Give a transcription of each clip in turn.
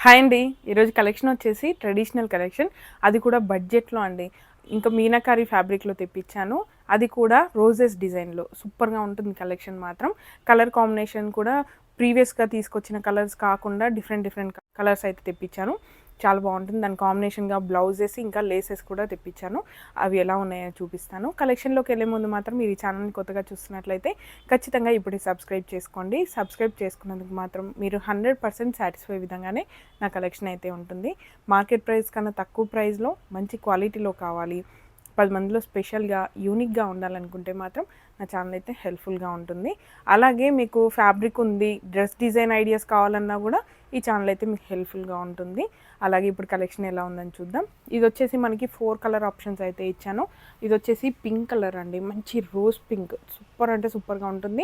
Hi అండి. ఈరోజు collection వచ్చేసి ట్రెడిషనల్ కలెక్షన్. అది కూడా బడ్జెట్‌లో అండి. ఇంకా మీనాకారి ఫ్యాబ్రిక్‌లో తెప్పించాను. అది కూడా రోజెస్ డిజైన్‌లో. సూపర్‌గా ఉంటుంది కలెక్షన్ మాత్రం. కలర్ కాంబినేషన్ కూడా ప్రీవియస్‌గా తీసుకొచ్చిన కలర్స్ కాకుండా డిఫరెంట్ డిఫరెంట్ కలర్స్ అయితే తెప్పించాను. చాలా బాగుంటుంది. దాని కాంబినేషన్‌గా బ్లౌజెస్ ఇంకా లేసెస్ కూడా తెప్పించాను. అవి ఎలా ఉన్నాయో చూపిస్తాను. కలెక్షన్‌లోకి వెళ్ళే ముందు మాత్రం మీరు ఈ ఛానల్‌ని కొత్తగా చూస్తున్నట్లయితే ఖచ్చితంగా ఇప్పుడే సబ్స్క్రైబ్ చేసుకోండి. సబ్స్క్రైబ్ చేసుకున్నందుకు మాత్రం మీరు 100% సాటిస్ఫై విధంగానే నా కలెక్షన్ అయితే ఉంటుంది. మార్కెట్ ప్రైస్ కన్నా తక్కువ ప్రైస్‌లో మంచి క్వాలిటీలో కావాలి, 10 మందిలో స్పెషల్‌గా యూనిక్‌గా ఉండాలనుకుంటే మాత్రం నా ఛానల్ అయితే హెల్ప్ఫుల్‌గా ఉంటుంది. అలాగే మీకు ఫ్యాబ్రిక్ ఉంది, డ్రెస్ డిజైన్ ఐడియాస్ కావాలన్నా కూడా ఈ ఛానల్ అయితే మీకు హెల్ప్ఫుల్‌గా ఉంటుంది. అలాగే ఇప్పుడు కలెక్షన్ ఎలా ఉందని చూద్దాం. ఇది వచ్చేసి మనకి 4 కలర్ ఆప్షన్స్ అయితే ఇచ్చాను. ఇది వచ్చేసి పింక్ కలర్ అండి. మంచి రోజ్ పింక్, సూపర్ అంటే సూపర్గా ఉంటుంది.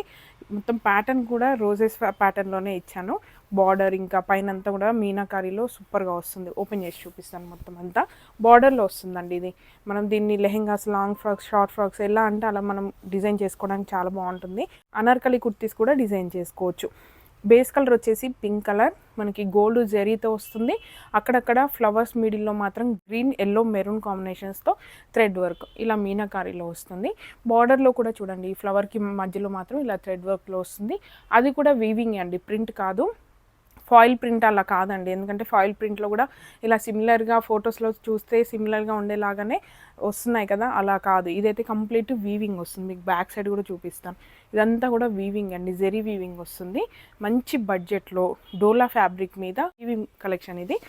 మొత్తం ప్యాటర్న్ కూడా రోజెస్ ప్యాటర్న్లోనే ఇచ్చాను. బార్డర్ ఇంకా పైన అంతా కూడా మీనాకారీలో సూపర్గా వస్తుంది. ఓపెన్ చేసి చూపిస్తాను. మొత్తం అంతా బార్డర్లో వస్తుందండి. ఇది మనం దీన్ని lehengas, long frocks, short frocks ఎలా అంటే అలా మనం డిజైన్ చేసుకోవడానికి చాలా బాగుంటుంది. అనార్కలి కుర్తీస్ కూడా డిజైన్ చేసుకోవచ్చు. బేస్ కలర్ వచ్చేసి పింక్ కలర్, మనకి గోల్డ్ జెరీతో వస్తుంది. అక్కడక్కడ ఫ్లవర్స్ మిడిల్లో మాత్రం గ్రీన్, ఎల్లో, మెరూన్ కాంబినేషన్స్తో థ్రెడ్ వర్క్ ఇలా మీనాకారీలో వస్తుంది. బార్డర్లో కూడా చూడండి, ఈ ఫ్లవర్కి మధ్యలో మాత్రం ఇలా థ్రెడ్ వర్క్లో వస్తుంది. అది కూడా వీవింగ్ అండి, ప్రింట్ కాదు. ఫాయిల్ ప్రింట్ అలా కాదండి. ఎందుకంటే ఫాయిల్ ప్రింట్లో కూడా ఇలా సిమిలర్గా ఫొటోస్లో చూస్తే సిమిలర్గా ఉండేలాగానే వస్తున్నాయి కదా, అలా కాదు. ఇదైతే కంప్లీట్ వీవింగ్ వస్తుంది. మీకు బ్యాక్ సైడ్ కూడా చూపిస్తాను. ఇదంతా కూడా వీవింగ్ అండి, జెరీ వీవింగ్ వస్తుంది. మంచి బడ్జెట్లో డోలా ఫ్యాబ్రిక్ మీద వీవింగ్ కలెక్షన్. ఇది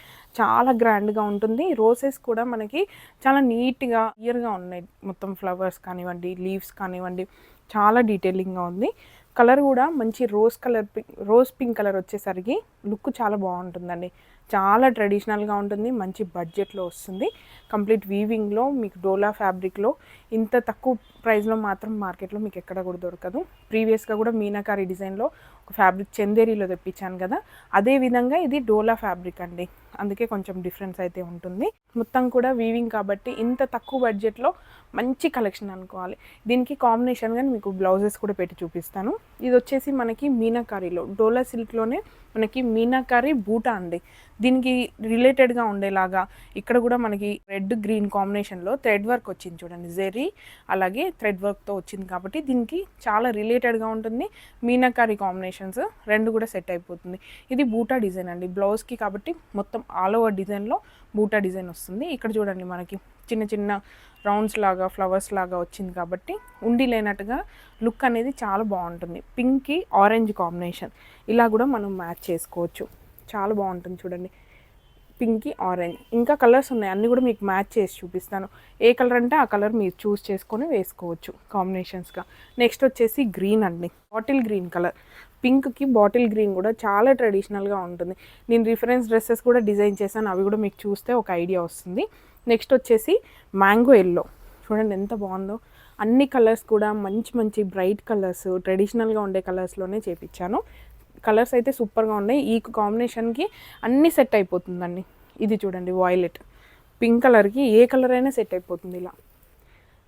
చాలా గ్రాండ్గా ఉంటుంది. రోసెస్ కూడా మనకి చాలా నీట్గా క్లియర్గా ఉన్నాయి. మొత్తం ఫ్లవర్స్ కానివ్వండి, లీవ్స్ కానివ్వండి, చాలా డీటెయిలింగ్గా ఉంది. కలర్ కూడా మంచి రోజ్ పింక్ కలర్ వచ్చేసరికి లుక్ చాలా బాగుంటుందండి. చాలా ట్రెడిషనల్గా ఉంటుంది. మంచి బడ్జెట్లో వస్తుంది. కంప్లీట్ వీవింగ్లో మీకు డోలా ఫ్యాబ్రిక్లో ఇంత తక్కువ ప్రైస్లో మాత్రం మార్కెట్లో మీకు ఎక్కడ కూడా దొరకదు. ప్రీవియస్గా కూడా మీనాకారి డిజైన్లో ఒక ఫ్యాబ్రిక్ చందేరీలో తెప్పించాను కదా, అదే విధంగా ఇది డోలా ఫ్యాబ్రిక్ అండి. అందుకే కొంచెం డిఫరెన్స్ అయితే ఉంటుంది. మొత్తం కూడా వీవింగ్ కాబట్టి ఇంత తక్కువ బడ్జెట్లో మంచి కలెక్షన్ అనుకోవాలి. దీనికి కాంబినేషన్గా మీకు బ్లౌజెస్ కూడా పెట్టి చూపిస్తాను. ఇది వచ్చేసి మనకి మీనాకారీలో డోలా సిల్క్లోనే మనకి మీనాకారి బూటా అండి. దీనికి రిలేటెడ్గా ఉండేలాగా ఇక్కడ కూడా మనకి రెడ్ గ్రీన్ కాంబినేషన్లో థ్రెడ్ వర్క్ వచ్చింది చూడండి. జెరీ అలాగే థ్రెడ్ వర్క్తో వచ్చింది కాబట్టి దీనికి చాలా రిలేటెడ్గా ఉంటుంది. మీనాకారి కాంబినేషన్స్ రెండు కూడా సెట్ అయిపోతుంది. ఇది బూటా డిజైన్ అండి బ్లౌజ్కి కాబట్టి మొత్తం ఆల్ ఓవర్ డిజైన్లో బూటా డిజైన్ వస్తుంది. ఇక్కడ చూడండి మనకి చిన్న చిన్న రౌండ్స్ లాగా ఫ్లవర్స్ లాగా వచ్చింది కాబట్టి ఉండి లేనట్టుగా లుక్ అనేది చాలా బాగుంటుంది. పింక్కి ఆరెంజ్ కాంబినేషన్ ఇలా కూడా మనం మ్యాచ్ చేసుకోవచ్చు. చాలా బాగుంటుంది చూడండి. పింక్కి ఆరెంజ్ ఇంకా కలర్స్ ఉన్నాయి, అన్నీ కూడా మీకు మ్యాచ్ చేసి చూపిస్తాను. ఏ కలర్ అంటే ఆ కలర్ మీరు చూస్ చేసుకొని వేసుకోవచ్చు కాంబినేషన్స్గా. నెక్స్ట్ వచ్చేసి గ్రీన్ అండి, బాటిల్ గ్రీన్ కలర్. పింక్కి బాటిల్ గ్రీన్ కూడా చాలా ట్రెడిషనల్గా ఉంటుంది. నేను రిఫరెన్స్ డ్రెస్సెస్ కూడా డిజైన్ చేశాను, అవి కూడా మీకు చూస్తే ఒక ఐడియా వస్తుంది. నెక్స్ట్ వచ్చేసి మ్యాంగో ఎల్లో, చూడండి ఎంత బాగుందో. అన్ని కలర్స్ కూడా మంచి మంచి బ్రైట్ కలర్స్, ట్రెడిషనల్గా ఉండే కలర్స్లోనే చేపించాను. కలర్స్ అయితే సూపర్గా ఉన్నాయి. ఈ కాంబినేషన్కి అన్నీ సెట్ అయిపోతుందండి. ఇది చూడండి వాయిలెట్, పింక్ కలర్కి ఏ కలర్ అయినా సెట్ అయిపోతుంది ఇలా.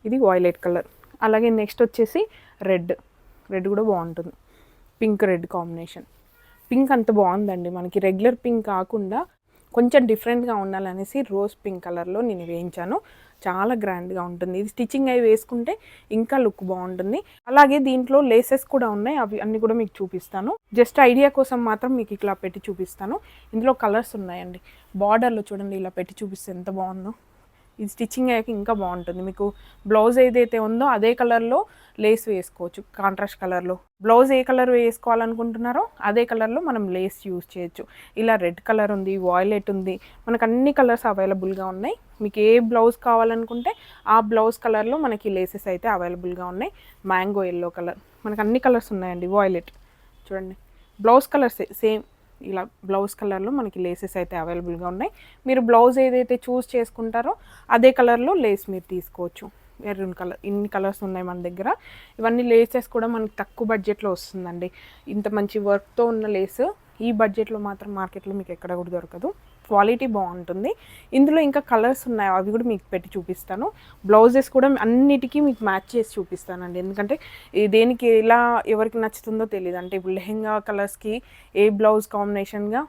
ఇది వాయిలెట్ కలర్. అలాగే నెక్స్ట్ వచ్చేసి రెడ్ కూడా బాగుంటుంది. Pink red combination. పింక్ అంత బాగుందండి, మనకి రెగ్యులర్ పింక్ కాకుండా కొంచెం డిఫరెంట్గా ఉండాలనేసి రోజ్ పింక్ కలర్లో నేను వేయించాను. చాలా గ్రాండ్గా ఉంటుంది. ఇది స్టిచ్చింగ్ అవి వేసుకుంటే ఇంకా లుక్ బాగుంటుంది. అలాగే దీంట్లో లేసెస్ కూడా ఉన్నాయి, అవి అన్నీ కూడా మీకు చూపిస్తాను. జస్ట్ ఐడియా కోసం మాత్రం మీకు ఇట్లా పెట్టి చూపిస్తాను. ఇందులో కలర్స్ ఉన్నాయండి. బార్డర్లో చూడండి ఇలా పెట్టి చూపిస్తే ఎంత బాగుందో. ఇది స్టిచ్చింగ్ అయ్యాక ఇంకా బాగుంటుంది. మీకు బ్లౌజ్ ఏదైతే ఉందో అదే కలర్లో లేస్ వేసుకోవచ్చు. కాంట్రాస్ట్ కలర్లో బ్లౌజ్ ఏ కలర్ వేసుకోవాలనుకుంటున్నారో అదే కలర్లో మనం లేస్ యూజ్ చేయొచ్చు. ఇలా రెడ్ కలర్ ఉంది, వాయిలెట్ ఉంది, మనకు అన్ని కలర్స్ అవైలబుల్గా ఉన్నాయి. మీకు ఏ బ్లౌజ్ కావాలనుకుంటే ఆ బ్లౌజ్ కలర్లో మనకి లేసెస్ అయితే అవైలబుల్గా ఉన్నాయి. మ్యాంగో ఎల్లో కలర్, మనకు అన్ని కలర్స్ ఉన్నాయండి. వాయిలెట్ చూడండి, బ్లౌజ్ కలర్స్ సేమ్ ఇలా బ్లౌజ్ కలర్లో మనకి లేసెస్ అయితే అవైలబుల్గా ఉన్నాయి. మీరు బ్లౌజ్ ఏదైతే చూస్ చేసుకుంటారో అదే కలర్లో లేస్ మీరు తీసుకోవచ్చు. మెరూన్ కలర్, ఇన్ని కలర్స్ ఉన్నాయి మన దగ్గర. ఇవన్నీ లేసెస్ కూడా మనకి తక్కువ బడ్జెట్లో వస్తుందండి. ఇంత మంచి వర్క్తో ఉన్న లేస్ ఈ బడ్జెట్లో మాత్రం మార్కెట్లో మీకు ఎక్కడ కూడా దొరకదు. క్వాలిటీ బాగుంటుంది. ఇందులో ఇంకా కలర్స్ ఉన్నాయి, అవి కూడా మీకు పెట్టి చూపిస్తాను. బ్లౌజెస్ కూడా అన్నిటికీ మీకు మ్యాచ్ చేసి చూపిస్తానండి. ఎందుకంటే దేనికి ఎలా ఎవరికి నచ్చుతుందో తెలియదు. అంటే ఇప్పుడు లెహెంగా కలర్స్కి ఏ బ్లౌజ్ కాంబినేషన్గా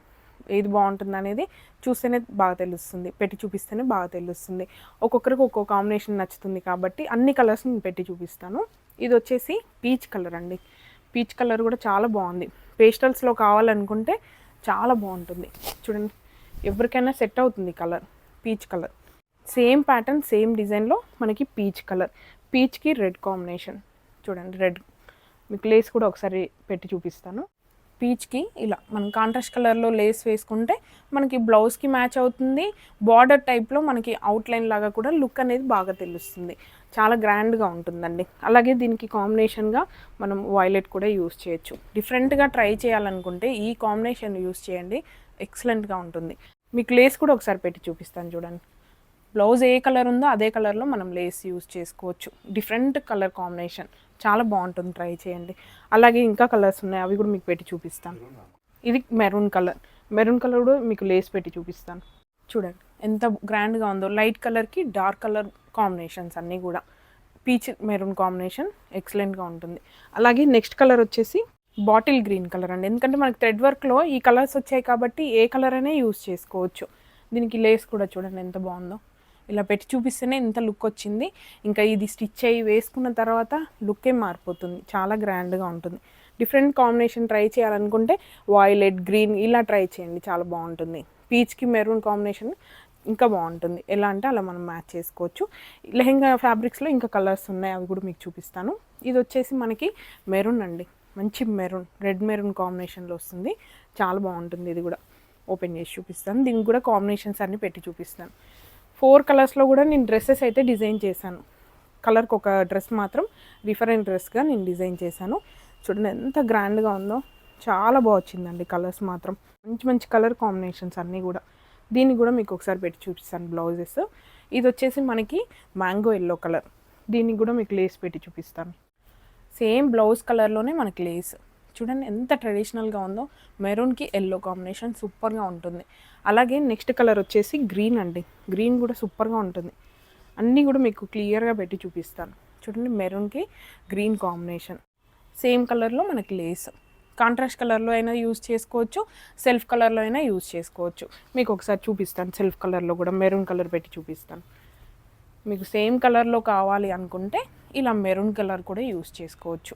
ఏది బాగుంటుంది అనేది చూస్తేనే బాగా తెలుస్తుంది, పెట్టి చూపిస్తేనే బాగా తెలుస్తుంది. ఒక్కొక్కరికి ఒక్కొక్క కాంబినేషన్ నచ్చుతుంది కాబట్టి అన్ని కలర్స్ నేను పెట్టి చూపిస్తాను. ఇది వచ్చేసి పీచ్ కలర్ అండి. పీచ్ కలర్ కూడా చాలా బాగుంది. పేస్టల్స్లో కావాలనుకుంటే చాలా బాగుంటుంది. చూడండి, ఎవరికైనా సెట్ అవుతుంది colour, peach colour. Same pattern same డిజైన్లో మనకి పీచ్ కలర్, పీచ్కి రెడ్ కాంబినేషన్. చూడండి రెడ్, మీకు లేస్ కూడా ఒకసారి పెట్టి చూపిస్తాను. పీచ్కి ఇలా మనం కాంట్రాస్ట్ కలర్లో లేస్ వేసుకుంటే మనకి బ్లౌజ్కి మ్యాచ్ అవుతుంది. బార్డర్ టైప్లో మనకి అవుట్లైన్ లాగా కూడా లుక్ అనేది బాగా తెలుస్తుంది. చాలా గ్రాండ్గా ఉంటుందండి. అలాగే దీనికి కాంబినేషన్గా మనం వైలెట్ కూడా యూస్ చేయొచ్చు. డిఫరెంట్గా ట్రై చేయాలనుకుంటే ఈ కాంబినేషన్ యూస్ చేయండి, ఎక్సలెంట్గా ఉంటుంది. మీకు లేస్ కూడా ఒకసారి పెట్టి చూపిస్తాను చూడండి. బ్లౌజ్ ఏ కలర్ ఉందో అదే కలర్లో మనం లేస్ యూస్ చేసుకోవచ్చు. డిఫరెంట్ కలర్ కాంబినేషన్ చాలా బాగుంటుంది, ట్రై చేయండి. అలాగే ఇంకా కలర్స్ ఉన్నాయి, అవి కూడా మీకు పెట్టి చూపిస్తాను. ఇది మెరూన్ కలర్, మెరూన్ కలర్ కూడా మీకు లేస్ పెట్టి చూపిస్తాను. చూడండి ఎంత గ్రాండ్గా ఉందో, లైట్ కలర్కి డార్క్ కలర్ కాంబినేషన్స్ అన్నీ కూడా. పీచ్ మెరూన్ కాంబినేషన్ ఎక్సలెంట్గా ఉంటుంది. అలాగే నెక్స్ట్ కలర్ వచ్చేసి బాటిల్ గ్రీన్ కలర్ అండి. ఎందుకంటే మనకి థ్రెడ్ వర్క్లో ఈ కలర్స్ వచ్చాయి కాబట్టి ఏ కలర్ అయినా యూస్ చేసుకోవచ్చు. దీనికి లేస్ కూడా చూడండి ఎంత బాగుందో, ఇలా పెట్టి చూపిస్తేనే ఇంత లుక్ వచ్చింది. ఇంకా ఇది స్టిచ్ అయ్యి వేసుకున్న తర్వాత లుక్కే మారిపోతుంది, చాలా గ్రాండ్గా ఉంటుంది. డిఫరెంట్ కాంబినేషన్ ట్రై చేయాలనుకుంటే వాయిలెట్, గ్రీన్ ఇలా ట్రై చేయండి, చాలా బాగుంటుంది. పీచ్కి మెరూన్ కాంబినేషన్ ఇంకా బాగుంటుంది. ఎలా అంటే అలా మనం మ్యాచ్ చేసుకోవచ్చు. లెహెంగా ఫ్యాబ్రిక్స్లో ఇంకా కలర్స్ ఉన్నాయి, అవి కూడా మీకు చూపిస్తాను. ఇది వచ్చేసి మనకి మెరూన్ అండి, మంచి మెరూన్, రెడ్ మెరూన్ కాంబినేషన్లో వస్తుంది. చాలా బాగుంటుంది. ఇది కూడా ఓపెన్ చేసి చూపిస్తాను. దీనికి కూడా కాంబినేషన్స్ అన్నీ పెట్టి చూపిస్తాను. 4 కలర్స్లో కూడా నేను డ్రెస్సెస్ అయితే డిజైన్ చేశాను. కలర్కి ఒక డ్రెస్ మాత్రం డిఫరెంట్ డ్రెస్గా నేను డిజైన్ చేశాను. చూడండి ఎంత గ్రాండ్గా ఉందో, చాలా బాగా వచ్చిందండి. కలర్స్ మాత్రం మంచి మంచి కలర్ కాంబినేషన్స్ అన్నీ కూడా. దీన్ని కూడా మీకు ఒకసారి పెట్టి చూపిస్తాను బ్లౌజెస్. ఇది వచ్చేసి మనకి మ్యాంగో ఎల్లో కలర్, దీనికి కూడా మీకు లేస్ పెట్టి చూపిస్తాను. సేమ్ బ్లౌజ్ కలర్లోనే మనకి లేస్. చూడండి ఎంత ట్రెడిషనల్గా ఉందో, మెరూన్కి ఎల్లో కాంబినేషన్ సూపర్గా ఉంటుంది. అలాగే నెక్స్ట్ కలర్ వచ్చేసి గ్రీన్ అండి. గ్రీన్ కూడా సూపర్గా ఉంటుంది. అన్నీ కూడా మీకు క్లియర్గా పెట్టి చూపిస్తాను. చూడండి మెరూన్కి గ్రీన్ కాంబినేషన్, సేమ్ కలర్లో మనకి లేస్. కాంట్రాస్ట్ కలర్లో అయినా యూజ్ చేసుకోవచ్చు, సెల్ఫ్ కలర్లో అయినా యూజ్ చేసుకోవచ్చు. మీకు ఒకసారి చూపిస్తాను, సెల్ఫ్ కలర్లో కూడా మెరూన్ కలర్ పెట్టి చూపిస్తాను. మీకు సేమ్ కలర్లో కావాలి అనుకుంటే ఇలా మెరూన్ కలర్ కూడా యూజ్ చేసుకోవచ్చు,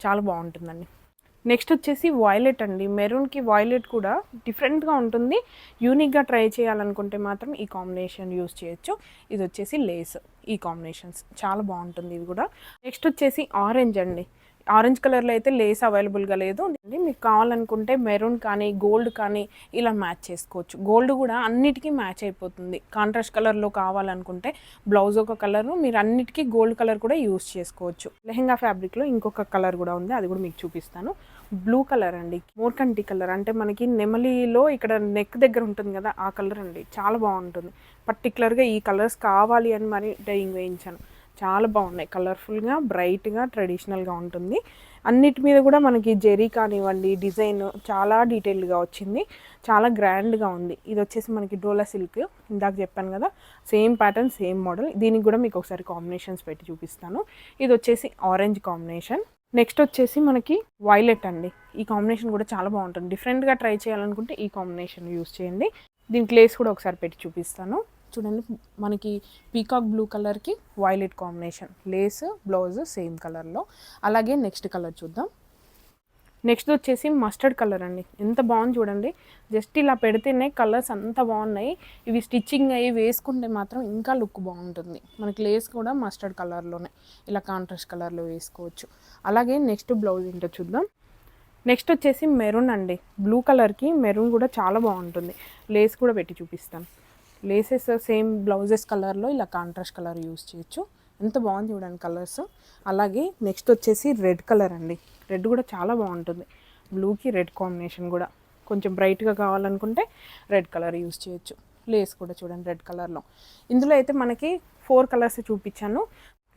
చాలా బాగుంటుందండి. నెక్స్ట్ వచ్చేసి వాయిలెట్ అండి. మెరూన్కి వాయిలెట్ కూడా డిఫరెంట్గా ఉంటుంది. యూనిక్గా ట్రై చేయాలనుకుంటే మాత్రం ఈ కాంబినేషన్ యూస్ చేయొచ్చు. ఇది వచ్చేసి లేస్, ఈ కాంబినేషన్స్ చాలా బాగుంటుంది ఇది కూడా. నెక్స్ట్ వచ్చేసి ఆరెంజ్ అండి. ఆరెంజ్ కలర్లో అయితే లేస్ అవైలబుల్గా లేదు. మీకు కావాలనుకుంటే మెరూన్ కానీ గోల్డ్ కానీ ఇలా మ్యాచ్ చేసుకోవచ్చు. గోల్డ్ కూడా అన్నిటికీ మ్యాచ్ అయిపోతుంది. కాంట్రాస్ట్ కలర్లో కావాలనుకుంటే బ్లౌజ్ ఒక కలరు, మీరు అన్నిటికీ గోల్డ్ కలర్ కూడా యూస్ చేసుకోవచ్చు. లెహెంగా ఫ్యాబ్రిక్లో ఇంకొక కలర్ కూడా ఉంది, అది కూడా మీకు చూపిస్తాను. బ్లూ కలర్ అండి, మోర్కంటి కలర్, అంటే మనకి నెమలిలో ఇక్కడ నెక్ దగ్గర ఉంటుంది కదా ఆ కలర్ అండి. చాలా బాగుంటుంది. పర్టికులర్గా ఈ కలర్స్ కావాలి అని మరి డైయింగ్ వేయించాను. చాలా బాగున్నాయి, కలర్ఫుల్గా, బ్రైట్గా, ట్రెడిషనల్గా ఉంటుంది. అన్నిటి మీద కూడా మనకి జెరీ కానివ్వండి, డిజైన్ చాలా డీటెయిల్డ్గా వచ్చింది, చాలా గ్రాండ్గా ఉంది. ఇది వచ్చేసి మనకి డోలా సిల్క్, ఇందాక చెప్పాను కదా, సేమ్ ప్యాటర్న్ సేమ్ మోడల్. దీనికి కూడా మీకు ఒకసారి కాంబినేషన్స్ పెట్టి చూపిస్తాను. ఇది వచ్చేసి ఆరెంజ్ కాంబినేషన్. నెక్స్ట్ వచ్చేసి మనకి వైలెట్ అండి. ఈ కాంబినేషన్ కూడా చాలా బాగుంటుంది. డిఫరెంట్గా ట్రై చేయాలనుకుంటే ఈ కాంబినేషన్ యూస్ చేయండి. దీనికి లేస్ కూడా ఒకసారి పెట్టి చూపిస్తాను. చూడండి మనకి పీకాక్ బ్లూ కలర్కి violet combination, lace, blouse same కలర్లో. అలాగే నెక్స్ట్ కలర్ చూద్దాం. నెక్స్ట్ వచ్చేసి మస్టర్డ్ కలర్ అండి. ఎంత బాగుంది చూడండి, జస్ట్ ఇలా పెడితేనే కలర్స్ అంత బాగున్నాయి. ఇవి స్టిచ్చింగ్ అయ్యి వేసుకుంటే మాత్రం ఇంకా లుక్ బాగుంటుంది. మనకి లేస్ కూడా మస్టర్డ్ కలర్లోనే ఇలా కాంట్రాస్ట్ కలర్లో వేసుకోవచ్చు. అలాగే నెక్స్ట్ బ్లౌజ్ ఏంటో చూద్దాం. నెక్స్ట్ వచ్చేసి మెరూన్ అండి. బ్లూ కలర్కి మెరూన్ కూడా చాలా బాగుంటుంది. లేస్ కూడా పెట్టి చూపిస్తాను. లేసెస్ సేమ్ బ్లౌజెస్ కలర్లో ఇలా కాంట్రాస్ట్ కలర్ యూస్ చేయొచ్చు. ఎంత బాగుంది చూడండి కలర్స్. అలాగే నెక్స్ట్ వచ్చేసి రెడ్ కలర్ అండి. రెడ్ కూడా చాలా బాగుంటుంది. బ్లూకి రెడ్ కాంబినేషన్ కూడా కొంచెం బ్రైట్గా కావాలనుకుంటే రెడ్ కలర్ యూస్ చేయొచ్చు. లేస్ కూడా చూడండి రెడ్ కలర్లో. ఇందులో అయితే మనకి 4 కలర్స్ చూపించాను.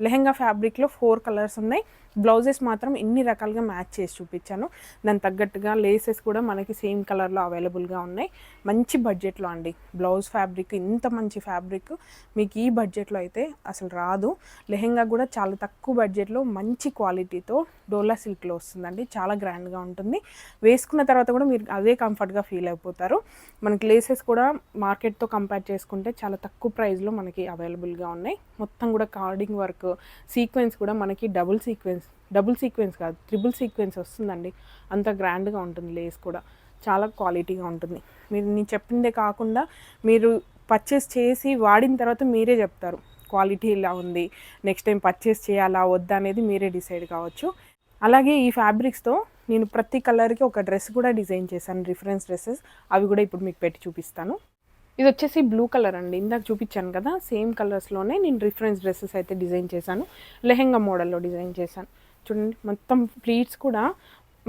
లెహెంగా ఫ్యాబ్రిక్లో 4 కలర్స్ ఉన్నాయి. బ్లౌజెస్ మాత్రం ఎన్ని రకాలుగా మ్యాచ్ చేసి చూపించాను. దానికి తగ్గట్టుగా లేసెస్ కూడా మనకి సేమ్ కలర్లో అవైలబుల్గా ఉన్నాయి. మంచి బడ్జెట్లో అండి. బ్లౌజ్ ఫ్యాబ్రిక్ ఇంత మంచి ఫ్యాబ్రిక్ మీకు ఈ బడ్జెట్లో అయితే అసలు రాదు. లెహెంగా కూడా చాలా తక్కువ బడ్జెట్లో మంచి క్వాలిటీతో డోలా సిల్క్లో వస్తుందండి. చాలా గ్రాండ్గా ఉంటుంది. వేసుకున్న తర్వాత కూడా మీరు అదే కంఫర్ట్గా ఫీల్ అయిపోతారు. మనకి లేసెస్ కూడా మార్కెట్తో కంపేర్ చేసుకుంటే చాలా తక్కువ ప్రైస్లో మనకి అవైలబుల్గా ఉన్నాయి. మొత్తం కూడా కార్డింగ్ వర్క్, సీక్వెన్స్ కూడా మనకి డబుల్ సీక్వెన్స్ కాదు, ట్రిపుల్ సీక్వెన్స్ వస్తుందండి. అంత గ్రాండ్గా ఉంటుంది. లేస్ కూడా చాలా క్వాలిటీగా ఉంటుంది. మీరు నేను చెప్పిందే కాకుండా మీరు పర్చేస్ చేసి వాడిన తర్వాత మీరే చెప్తారు క్వాలిటీ ఇలా ఉంది, నెక్స్ట్ టైం పర్చేస్ చేయాలా వద్దా అనేది మీరే డిసైడ్ కావచ్చు. అలాగే ఈ ఫ్యాబ్రిక్స్తో నేను ప్రతి కలర్కి ఒక డ్రెస్ కూడా డిజైన్ చేశాను, రిఫరెన్స్ డ్రెస్సెస్. అవి కూడా ఇప్పుడు మీకు పెట్టి చూపిస్తాను. ఇది వచ్చేసి బ్లూ కలర్ అండి. ఇందాక చూపించాను కదా, సేమ్ కలర్స్లోనే నేను రిఫరెన్స్ డ్రెస్సెస్ అయితే డిజైన్ చేశాను. లెహెంగా మోడల్లో డిజైన్ చేశాను. చూడండి, మొత్తం ప్లీట్స్ కూడా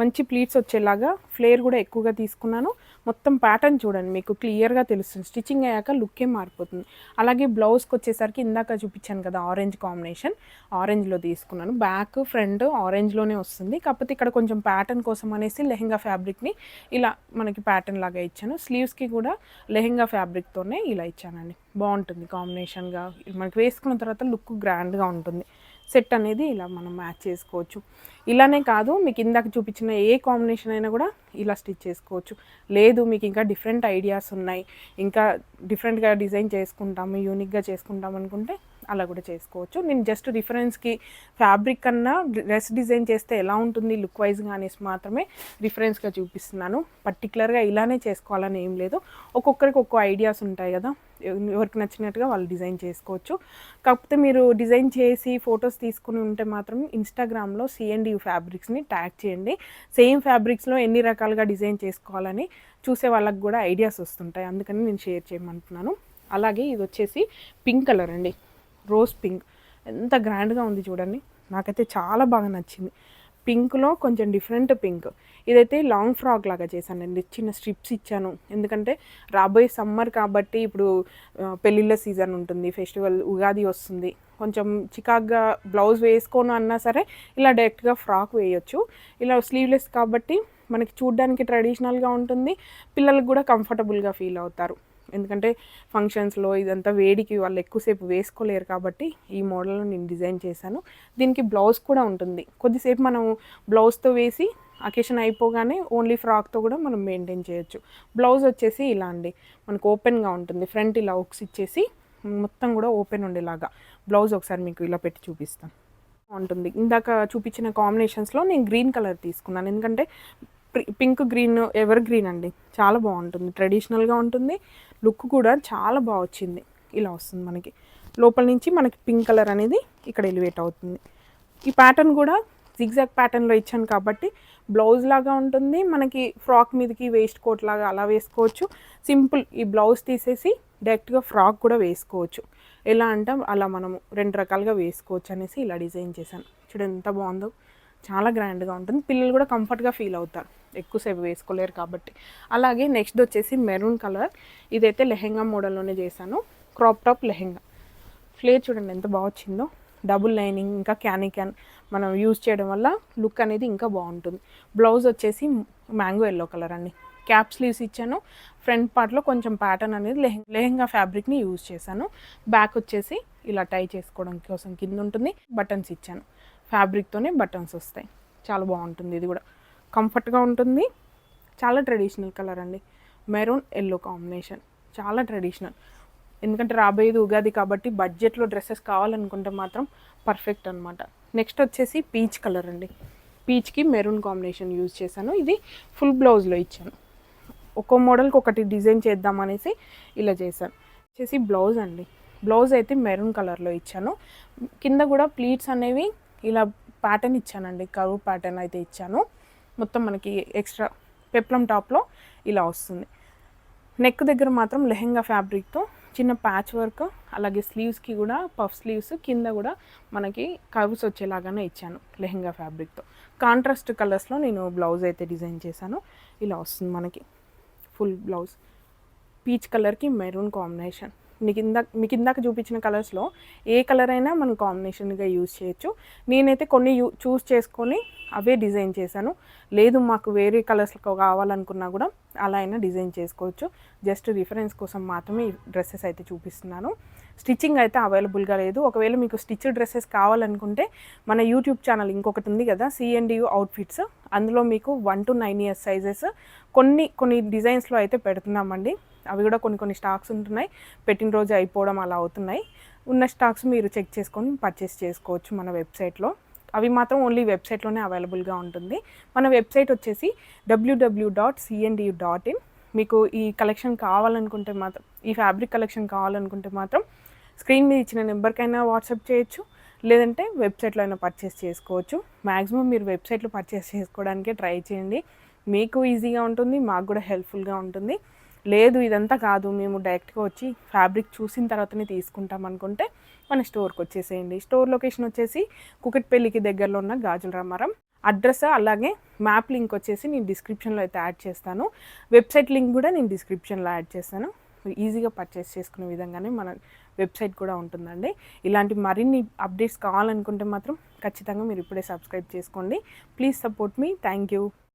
మంచి ప్లీట్స్ వచ్చేలాగా ఫ్లేర్ కూడా ఎక్కువగా తీసుకున్నాను. మొత్తం ప్యాటర్న్ చూడండి, మీకు క్లియర్గా తెలుస్తుంది. స్టిచ్చింగ్ అయ్యాక లుక్కే మారిపోతుంది. అలాగే బ్లౌజ్కి వచ్చేసరికి ఇందాక చూపించాను కదా, ఆరెంజ్ కాంబినేషన్, ఆరెంజ్లో తీసుకున్నాను. బ్యాక్ ఫ్రంట్ ఆరెంజ్లోనే వస్తుంది. కాకపోతే ఇక్కడ కొంచెం ప్యాటర్న్ కోసం అనేసి లెహెంగా ఫ్యాబ్రిక్ని ఇలా మనకి ప్యాటర్న్ లాగా ఇచ్చాను. స్లీవ్స్కి కూడా లెహెంగా ఫ్యాబ్రిక్తోనే ఇలా ఇచ్చానండి. బాగుంటుంది కాంబినేషన్గా. మనకి వేసుకున్న తర్వాత లుక్ గ్రాండ్గా ఉంటుంది. సెట్ అనేది ఇలా మనం మ్యాచ్ చేసుకోవచ్చు. ఇలానే కాదు, మీకు ఇందాక చూపించిన ఏ కాంబినేషన్ అయినా కూడా ఇలా స్టిచ్ చేసుకోవచ్చు. లేదు మీకు ఇంకా డిఫరెంట్ ఐడియాస్ ఉన్నాయి, ఇంకా డిఫరెంట్గా డిజైన్ చేసుకుంటాము, యూనిక్గా చేసుకుంటాం అనుకుంటే అలా కూడా చేసుకోవచ్చు. నేను జస్ట్ రిఫరెన్స్కి ఫ్యాబ్రిక్ కన్నా డ్రెస్ డిజైన్ చేస్తే ఎలా ఉంటుంది లుక్ వైజ్గా అనేసి మాత్రమే రిఫరెన్స్గా చూపిస్తున్నాను. పర్టికులర్గా ఇలానే చేసుకోవాలని ఏం లేదు. ఒక్కొక్కరికి ఒక్కో ఐడియాస్ ఉంటాయి కదా, ఎవరికి నచ్చినట్టుగా వాళ్ళు డిజైన్ చేసుకోవచ్చు. కాకపోతే మీరు డిజైన్ చేసి ఫొటోస్ తీసుకుని ఉంటే మాత్రం ఇన్స్టాగ్రామ్లో CNDU ఫ్యాబ్రిక్స్ని ట్యాగ్ చేయండి. సేమ్ ఫ్యాబ్రిక్స్లో ఎన్ని రకాలుగా డిజైన్ చేసుకోవాలని చూసే వాళ్ళకి కూడా ఐడియాస్ వస్తుంటాయి. అందుకని నేను షేర్ చేయమంటున్నాను. అలాగే ఇది వచ్చేసి పింక్ కలర్ అండి, రోజ్ పింక్. ఎంత గ్రాండ్గా ఉంది చూడండి, నాకైతే చాలా బాగా నచ్చింది. పింక్లో కొంచెం డిఫరెంట్ పింక్. ఇదైతే లాంగ్ ఫ్రాక్ లాగా చేశానండి, చిన్న స్ట్రిప్స్ ఇచ్చాను. ఎందుకంటే రాబోయే సమ్మర్ కాబట్టి ఇప్పుడు పెళ్ళిళ్ళ సీజన్ ఉంటుంది, ఫెస్టివల్ ఉగాది వస్తుంది. కొంచెం చికాగ్గా బ్లౌజ్ వేసుకోను అన్నా సరే ఇలా డైరెక్ట్గా ఫ్రాక్ వేయొచ్చు. ఇలా స్లీవ్లెస్ కాబట్టి మనకి చూడ్డానికి ట్రెడిషనల్గా ఉంటుంది, పిల్లలకు కూడా కంఫర్టబుల్గా ఫీల్ అవుతారు. ఎందుకంటే ఫంక్షన్స్లో ఇదంతా వేడికి వాళ్ళు ఎక్కువసేపు వేసుకోలేరు కాబట్టి ఈ మోడల్లో నేను డిజైన్ చేశాను. దీనికి బ్లౌజ్ కూడా ఉంటుంది. కొద్దిసేపు మనం బ్లౌజ్తో వేసి అకేషన్ అయిపోగానే ఓన్లీ ఫ్రాక్తో కూడా మనం మెయింటైన్ చేయొచ్చు. బ్లౌజ్ వచ్చేసి ఇలా అండి, మనకు ఓపెన్గా ఉంటుంది. ఫ్రంట్ ఇలా హుక్స్ ఇచ్చేసి మొత్తం కూడా ఓపెన్ ఉండేలాగా బ్లౌజ్ ఒకసారి మీకు ఇలా పెట్టి చూపిస్తాను. ఉంటుంది. ఇందాక చూపించిన కాంబినేషన్స్లో నేను గ్రీన్ కలర్ తీసుకున్నాను. ఎందుకంటే పింక్ గ్రీన్ ఎవర్ గ్రీన్ అండి, చాలా బాగుంటుంది, ట్రెడిషనల్గా ఉంటుంది. లుక్ కూడా చాలా బాగా వచ్చింది. ఇలా వస్తుంది మనకి లోపల నుంచి మనకి పింక్ కలర్ అనేది ఇక్కడ ఎలివేట్ అవుతుంది. ఈ ప్యాటర్న్ కూడా జిగ్జాగ్ ప్యాటర్న్లో ఇచ్చాను కాబట్టి బ్లౌజ్ లాగా ఉంటుంది. మనకి ఫ్రాక్ మీదకి వేస్ట్ కోట్ లాగా అలా వేసుకోవచ్చు. సింపుల్ ఈ బ్లౌజ్ తీసేసి డైరెక్ట్గా ఫ్రాక్ కూడా వేసుకోవచ్చు. ఎలా అంటే అలా మనము రెండు రకాలుగా వేసుకోవచ్చు అనేసి ఇలా డిజైన్ చేశాను. చూడండి ఎంత బాగుందో, చాలా గ్రాండ్గా ఉంటుంది. పిల్లలు కూడా కంఫర్ట్గా ఫీల్ అవుతారు, ఎక్కువసేపు వేసుకోలేరు కాబట్టి. అలాగే నెక్స్ట్ వచ్చేసి మెరూన్ కలర్. ఇదైతే లెహెంగా మోడల్లోనే చేశాను. Crop top lehenga. ఫ్లేర్ చూడండి ఎంత బాగా వచ్చిందో. డబుల్ లైనింగ్ ఇంకా క్యాన్ మనం యూజ్ చేయడం వల్ల లుక్ అనేది ఇంకా బాగుంటుంది. బ్లౌజ్ వచ్చేసి మ్యాంగో ఎల్లో కలర్ అండి. క్యాప్ స్లీవ్స్ ఇచ్చాను. ఫ్రంట్ పార్ట్లో కొంచెం ప్యాటర్న్ అనేది లెహెంగా ఫ్యాబ్రిక్ని యూజ్ చేశాను. బ్యాక్ వచ్చేసి ఇలా టై చేసుకోవడం కోసం కింద ఉంటుంది. బటన్స్ ఇచ్చాను, ఫ్యాబ్రిక్తోనే బటన్స్ వస్తాయి. చాలా బాగుంటుంది. ఇది కూడా కంఫర్ట్గా ఉంటుంది. చాలా ట్రెడిషనల్ కలర్ అండి, మెరూన్ ఎల్లో కాంబినేషన్, చాలా ట్రెడిషనల్. ఎందుకంటే రాబోయేది ఉగాది కాబట్టి బడ్జెట్లో డ్రెస్సెస్ కావాలనుకుంటే మాత్రం పర్ఫెక్ట్ అనమాట. నెక్స్ట్ వచ్చేసి పీచ్ కలర్ అండి. పీచ్కి మెరూన్ కాంబినేషన్ యూజ్ చేశాను. ఇది ఫుల్ బ్లౌజ్లో ఇచ్చాను. ఒక్కో మోడల్కి ఒకటి డిజైన్ చేద్దాం అనేసి ఇలా చేశాను. వచ్చేసి బ్లౌజ్ అండి. బ్లౌజ్ అయితే మెరూన్ కలర్లో ఇచ్చాను. కింద కూడా ప్లీట్స్ అనేవి ఇలా ప్యాటర్న్ ఇచ్చానండి, కర్వ్ ప్యాటర్న్ అయితే ఇచ్చాను. మొత్తం మనకి ఎక్స్ట్రా పెప్లం టాప్లో ఇలా వస్తుంది. నెక్ దగ్గర మాత్రం లెహెంగా ఫ్యాబ్రిక్తో చిన్న ప్యాచ్ వర్క్, అలాగే స్లీవ్స్కి కూడా పఫ్ స్లీవ్స్, కింద కూడా మనకి కర్వ్స్ వచ్చేలాగానే ఇచ్చాను లెహెంగా ఫ్యాబ్రిక్తో. కాంట్రాస్ట్ కలర్స్లో నేను బ్లౌజ్ అయితే డిజైన్ చేశాను. ఇలా వస్తుంది మనకి ఫుల్ బ్లౌజ్. పీచ్ కలర్కి మెరూన్ కాంబినేషన్, మీకు ఇందాక చూపించిన కలర్స్లో ఏ కలర్ అయినా మనం కాంబినేషన్గా యూజ్ చేయొచ్చు. నేనైతే కొన్ని చూస్ చేసుకొని అవే డిజైన్ చేశాను. లేదు మాకు వేరే కలర్స్ కావాలనుకున్నా కూడా అలా అయినా డిజైన్ చేసుకోవచ్చు. జస్ట్ రిఫరెన్స్ కోసం మాత్రమే ఈ డ్రెస్సెస్ అయితే చూపిస్తున్నాను. స్టిచ్చింగ్ అయితే అవైలబుల్గా లేదు. ఒకవేళ మీకు స్టిచ్ డ్రెస్సెస్ కావాలనుకుంటే మన యూట్యూబ్ ఛానల్ ఇంకొకటి ఉంది కదా, CNDU అవుట్ఫిట్స్, అందులో మీకు 1 to 9 ఇయర్స్ సైజెస్ కొన్ని డిజైన్స్లో అయితే పెడుతున్నామండి. అవి కూడా కొన్ని స్టాక్స్ ఉంటున్నాయి, పెట్టిన రోజు అయిపోవడం అలా అవుతున్నాయి. ఉన్న స్టాక్స్ మీరు చెక్ చేసుకొని పర్చేస్ చేసుకోవచ్చు మన వెబ్సైట్లో. అవి మాత్రం ఓన్లీ వెబ్సైట్లోనే అవైలబుల్గా ఉంటుంది. మన వెబ్సైట్ వచ్చేసి www.cndu.in. మీకు ఈ కలెక్షన్ కావాలనుకుంటే మాత్రం, ఈ ఫ్యాబ్రిక్ కలెక్షన్ కావాలనుకుంటే మాత్రం స్క్రీన్ మీద ఇచ్చిన నెంబర్కైనా వాట్సాప్ చేయొచ్చు, లేదంటే వెబ్సైట్లో అయినా పర్చేస్ చేసుకోవచ్చు. మ్యాక్సిమం మీరు వెబ్సైట్లో పర్చేస్ చేసుకోవడానికే ట్రై చేయండి. మీకు ఈజీగా ఉంటుంది, మాకు కూడా హెల్ప్ఫుల్గా ఉంటుంది. లేదు ఇదంతా కాదు, మేము డైరెక్ట్గా వచ్చి ఫ్యాబ్రిక్ చూసిన తర్వాతనే తీసుకుంటాం అనుకుంటే మన స్టోర్కి వచ్చేసేయండి. స్టోర్ లొకేషన్ వచ్చేసి కుకట్పల్లికి దగ్గరలో ఉన్న గాజుల రామారం. అడ్రస్ అలాగే మ్యాప్ లింక్ వచ్చేసి నేను డిస్క్రిప్షన్లో అయితే యాడ్ చేస్తాను. వెబ్సైట్ లింక్ కూడా నేను డిస్క్రిప్షన్లో యాడ్ చేస్తాను. ఈజీగా పర్చేస్ చేసుకునే విధంగానే మన వెబ్సైట్ కూడా ఉంటుందండి. ఇలాంటి మరిన్ని అప్డేట్స్ కావాలనుకుంటే మాత్రం ఖచ్చితంగా మీరు ఇప్పుడే సబ్స్క్రైబ్ చేసుకోండి. Please support me. Thank you.